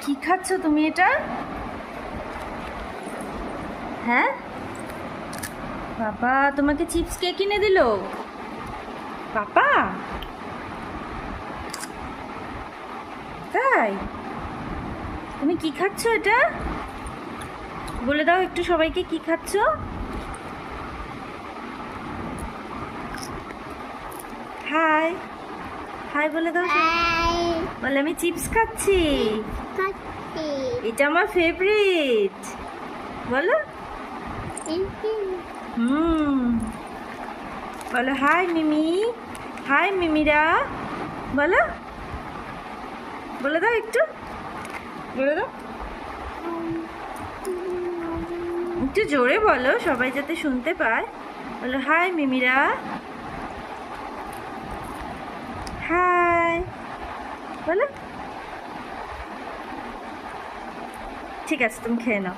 কি খাচ্ছ তুমি এটা? হ্যাঁ বাবা, তোমাকে চিপস কে কিনে দিল? পাপা? তাই? তুমি কি খাচ্ছ এটা? বলে দাও একটু সবাইকে কি খাচ্ছ। হাই হাই বলে দাও। বলে আমি চিপস খাচ্ছি, এটা আমার ফেভারিট। বলো। বলো হাই মিমি, হাই মিমিরা। বলো, বলে দাও একটু, বলে দাও একটু জোরে বলো, সবাই যাতে শুনতে পায়। বলো হাই মিমিরা, হাই বলো। ঠিক আছে, তুমি খেয়ে নাও।